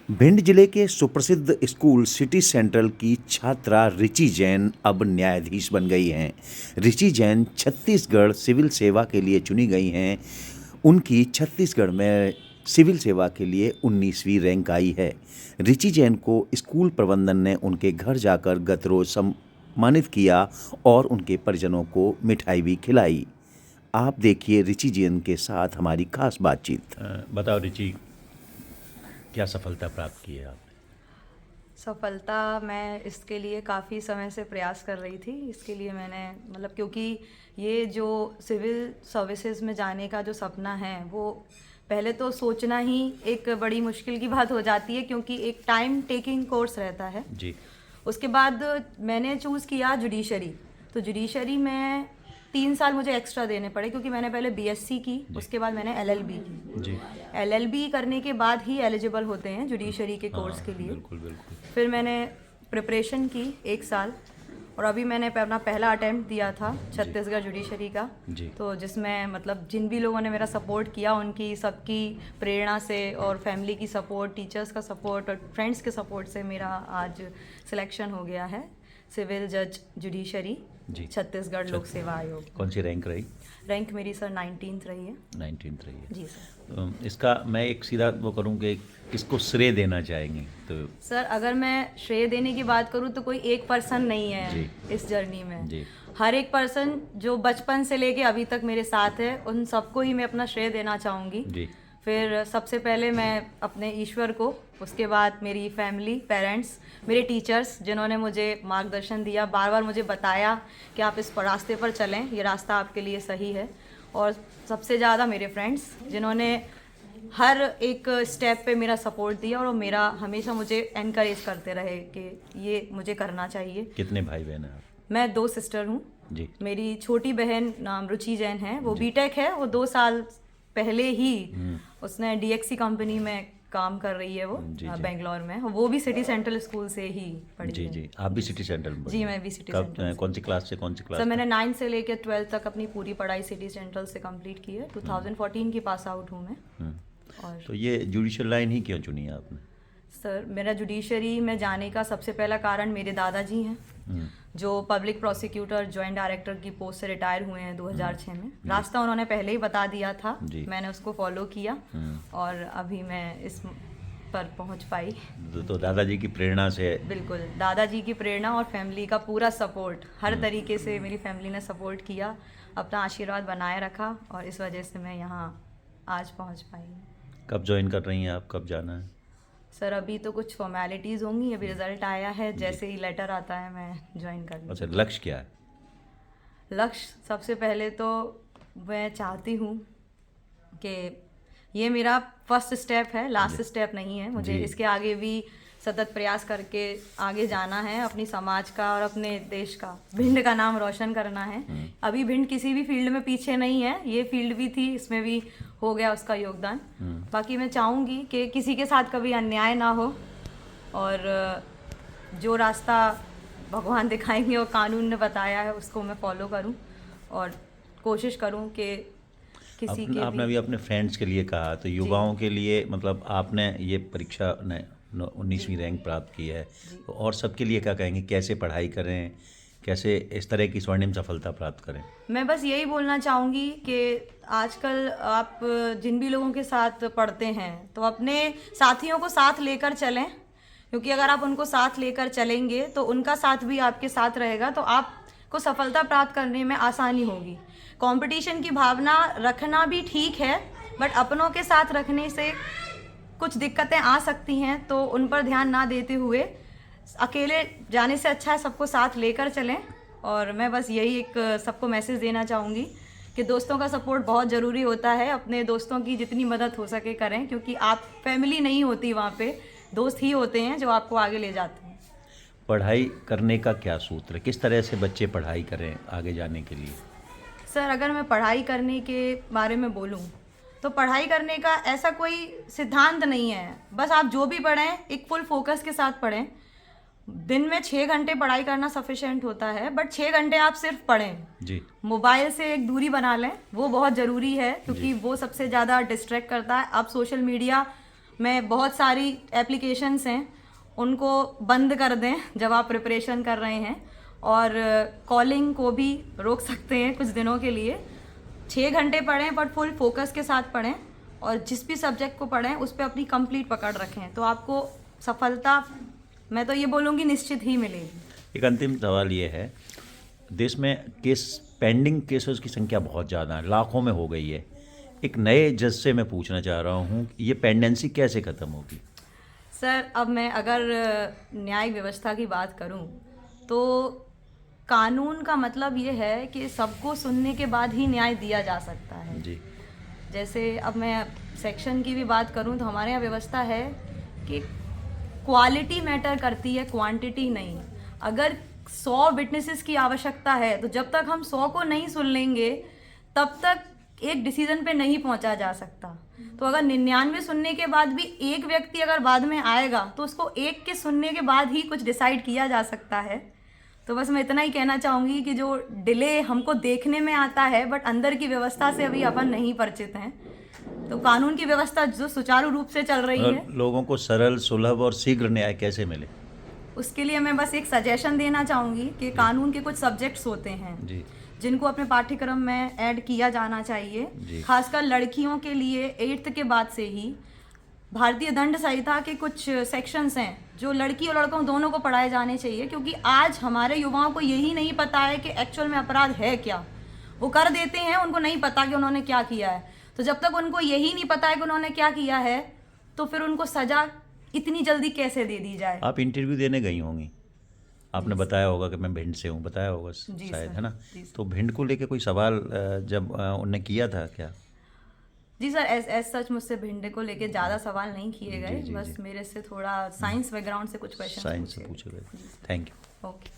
भिंड जिले के सुप्रसिद्ध स्कूल सिटी सेंट्रल की छात्रा रिची जैन अब न्यायाधीश बन गई हैं। रिची जैन छत्तीसगढ़ सिविल सेवा के लिए चुनी गई हैं। उनकी छत्तीसगढ़ में सिविल सेवा के लिए 19वीं रैंक आई है। रिची जैन को स्कूल प्रबंधन ने उनके घर जाकर गत रोज सम्मानित किया और उनके परिजनों को मिठाई भी खिलाई। आप देखिए रिची जैन के साथ हमारी खास बातचीत। बताओ रिची, क्या सफलता प्राप्त की है आपने? सफलता मैं इसके लिए काफ़ी समय से प्रयास कर रही थी। इसके लिए मैंने क्योंकि ये जो सिविल सर्विसेज में जाने का जो सपना है वो पहले तो सोचना ही एक बड़ी मुश्किल की बात हो जाती है, क्योंकि एक टाइम टेकिंग कोर्स रहता है जी। उसके बाद मैंने चूज़ किया जुडिशरी। तो जुडिशरी में 3 साल मुझे एक्स्ट्रा देने पड़े, क्योंकि मैंने पहले बीएससी की, उसके बाद मैंने एलएलबी की। जी। एलएलबी करने के बाद ही एलिजिबल होते हैं जुडिशरी के कोर्स के लिए। बिल्कुल बिल्कुल। फिर मैंने प्रिपरेशन की 1 साल, और अभी मैंने अपना पहला अटेम्प्ट दिया था छत्तीसगढ़ जुडिशरी का। जी। तो जिसमें जिन भी लोगों ने मेरा सपोर्ट किया, उनकी सबकी प्रेरणा से और फैमिली की सपोर्ट, टीचर्स का सपोर्ट और फ्रेंड्स के सपोर्ट से मेरा आज सिलेक्शन हो गया है सिविल जज जुडिशरी जी। छत्तीसगढ़ लोक सेवा आयोग। कौन सी रैंक रही? रैंक मेरी सर 19th रही है। 19th रही है जी सर। तो इसका मैं एक सीधा वो करूँ कि किसको श्रेय देना चाहेंगे? तो सर अगर मैं श्रेय देने की बात करूँ तो कोई एक पर्सन नहीं है जी। इस जर्नी में। जी। हर एक पर्सन जो बचपन से लेके अभी तक मेरे साथ है, उन सबको ही मैं अपना श्रेय देना चाहूँगी। जी। फिर सबसे पहले मैं अपने ईश्वर को, उसके बाद मेरी फैमिली, पेरेंट्स, मेरे टीचर्स जिन्होंने मुझे मार्गदर्शन दिया, बार बार मुझे बताया कि आप इस रास्ते पर चलें, ये रास्ता आपके लिए सही है। और सबसे ज़्यादा मेरे फ्रेंड्स जिन्होंने हर एक स्टेप पे मेरा सपोर्ट दिया और मेरा हमेशा मुझे एनकरेज करते रहे कि ये मुझे करना चाहिए। कितने भाई बहन हैं आप? मैं 2 सिस्टर हूँ। जी। मेरी छोटी बहन नाम रुचि जैन है, वो बीटेक है, वो 2 साल पहले ही उसने डीएक्सी कंपनी में काम कर रही है, वो बेंगलोर में। वो भी सिटी सेंट्रल स्कूल से ही पढ़ी जी। है। जी। आप भी सिटी सेंट्रल में? जी, मैं भी सिटी कब सेंट्रल। कौन सी क्लास से कौन सी क्लास? सर मैंने 9th से लेकर 12th तक अपनी पूरी पढ़ाई सिटी सेंट्रल से कंप्लीट की है। 2014 की पास आउट हूँ मैं। और तो ये जुडिशियल लाइन ही क्यों चुनी है आपने? सर मेरा जुडिशरी में जाने का सबसे पहला कारण मेरे दादाजी हैं, जो पब्लिक प्रोसिक्यूटर जॉइंट डायरेक्टर की पोस्ट से रिटायर हुए हैं 2006 में। रास्ता उन्होंने पहले ही बता दिया था, मैंने उसको फॉलो किया और अभी मैं इस पर पहुंच पाई। तो दादाजी की प्रेरणा से? बिल्कुल, दादाजी की प्रेरणा और फैमिली का पूरा सपोर्ट, हर तरीके से मेरी फैमिली ने सपोर्ट किया, अपना आशीर्वाद बनाए रखा, और इस वजह से मैं यहाँ आज पहुँच पाई। कब ज्वाइन कर रही हैं आप? कब जाना है? सर अभी तो कुछ फॉर्मेलिटीज़ होंगी, अभी रिजल्ट आया है, जैसे ही लेटर आता है मैं ज्वाइन कर लूँगी। अच्छा, लक्ष्य क्या है? लक्ष्य सबसे पहले तो मैं चाहती हूँ कि ये मेरा फर्स्ट स्टेप है, लास्ट स्टेप नहीं है। मुझे इसके आगे भी सतत प्रयास करके आगे जाना है, अपनी समाज का और अपने देश का, भिंड का नाम रोशन करना है। अभी भिंड किसी भी फील्ड में पीछे नहीं है, ये फील्ड भी थी, इसमें भी हो गया उसका योगदान। बाकी मैं चाहूँगी कि किसी के साथ कभी अन्याय ना हो, और जो रास्ता भगवान दिखाएंगे और कानून ने बताया है उसको मैं फॉलो करूं, और कोशिश करूं कि किसी के आपने अभी अपने फ्रेंड्स के लिए कहा, तो युवाओं के लिए आपने ये परीक्षा ने 19वीं रैंक प्राप्त की है, तो और सबके लिए क्या कहेंगे? कैसे पढ़ाई करें, कैसे इस तरह की स्वर्णिम सफलता प्राप्त करें? मैं बस यही बोलना चाहूँगी कि आजकल आप जिन भी लोगों के साथ पढ़ते हैं तो अपने साथियों को साथ लेकर चलें, क्योंकि अगर आप उनको साथ लेकर चलेंगे तो उनका साथ भी आपके साथ रहेगा, तो आपको सफलता प्राप्त करने में आसानी होगी। कंपटीशन की भावना रखना भी ठीक है, बट अपनों के साथ रखने से कुछ दिक्कतें आ सकती हैं, तो उन पर ध्यान ना देते हुए अकेले जाने से अच्छा है सबको साथ लेकर चलें। और मैं बस यही एक सबको मैसेज देना चाहूँगी कि दोस्तों का सपोर्ट बहुत ज़रूरी होता है। अपने दोस्तों की जितनी मदद हो सके करें, क्योंकि आप फैमिली नहीं होती वहाँ पे, दोस्त ही होते हैं जो आपको आगे ले जाते हैं। पढ़ाई करने का क्या सूत्र है? किस तरह से बच्चे पढ़ाई करें आगे जाने के लिए? सर अगर मैं पढ़ाई करने के बारे में बोलूँ तो पढ़ाई करने का ऐसा कोई सिद्धांत नहीं है, बस आप जो भी पढ़ें एक फुल फोकस के साथ पढ़ें। दिन में 6 घंटे पढ़ाई करना सफिशिएंट होता है, बट 6 घंटे आप सिर्फ पढ़ें। जी। मोबाइल से एक दूरी बना लें, वो बहुत ज़रूरी है, क्योंकि वो सबसे ज़्यादा डिस्ट्रैक्ट करता है। अब सोशल मीडिया में बहुत सारी एप्लीकेशंस हैं, उनको बंद कर दें जब आप प्रिपरेशन कर रहे हैं, और कॉलिंग को भी रोक सकते हैं कुछ दिनों के लिए। 6 घंटे पढ़ें बट फुल फोकस के साथ पढ़ें, और जिस भी सब्जेक्ट को पढ़ें उस पर अपनी कंप्लीट पकड़ रखें, तो आपको सफलता मैं तो ये बोलूँगी निश्चित ही मिलेगी। एक अंतिम सवाल ये है, देश में पेंडिंग केसेस की संख्या बहुत ज़्यादा है, लाखों में हो गई है। एक नए जज से मैं पूछना चाह रहा हूँ, ये पेंडेंसी कैसे ख़त्म होगी? सर, अब मैं अगर न्यायिक व्यवस्था की बात करूं तो कानून का मतलब ये है कि सबको सुनने के बाद ही न्याय दिया जा सकता है। जी। जैसे अब मैं सेक्शन की भी बात करूं तो हमारे यहाँ व्यवस्था है कि क्वालिटी मैटर करती है, क्वांटिटी नहीं। अगर 100 विटनेसेस की आवश्यकता है तो जब तक हम 100 को नहीं सुन लेंगे तब तक एक डिसीजन पे नहीं पहुंचा जा सकता। तो अगर 99 सुनने के बाद भी एक व्यक्ति अगर बाद में आएगा तो उसको एक के सुनने के बाद ही कुछ डिसाइड किया जा सकता है। तो बस मैं इतना ही कहना चाहूँगी कि जो डिले हमको देखने में आता है बट अंदर की व्यवस्था से अभी अपन नहीं परिचित हैं, तो कानून की व्यवस्था जो सुचारू रूप से चल रही है, लोगों को सरल, सुलभ और शीघ्र न्याय कैसे मिले? उसके लिए मैं बस एक सजेशन देना चाहूँगी कि कानून के कुछ सब्जेक्ट्स होते हैं जी। जिनको अपने पाठ्यक्रम में ऐड किया जाना चाहिए। खासकर लड़कियों के लिए 8th के बाद से ही भारतीय दंड संहिता के कुछ सेक्शंस हैं जो लड़की और लड़कों दोनों को पढ़ाए जाने चाहिए, क्योंकि आज हमारे युवाओं को यही नहीं पता है कि एक्चुअल में अपराध है क्या। वो कर देते हैं, उनको नहीं पता कि उन्होंने क्या किया है। तो जब तक उनको यही नहीं पता है कि उन्होंने क्या किया है तो फिर उनको सजा इतनी जल्दी कैसे दे दी जाए। आप इंटरव्यू देने गई होंगी, आपने बताया होगा कि मैं भिंड से हूँ, बताया होगा शायद, है ना? तो भिंड को लेके कोई सवाल जब उनने किया था क्या? जी सर, एज सच मुझसे भिंड को लेके ज़्यादा सवाल नहीं किए गए, बस मेरे से थोड़ा साइंस बैकग्राउंड से कुछ क्वेश्चन साइंस से पूछे गए। Thank you. ओके।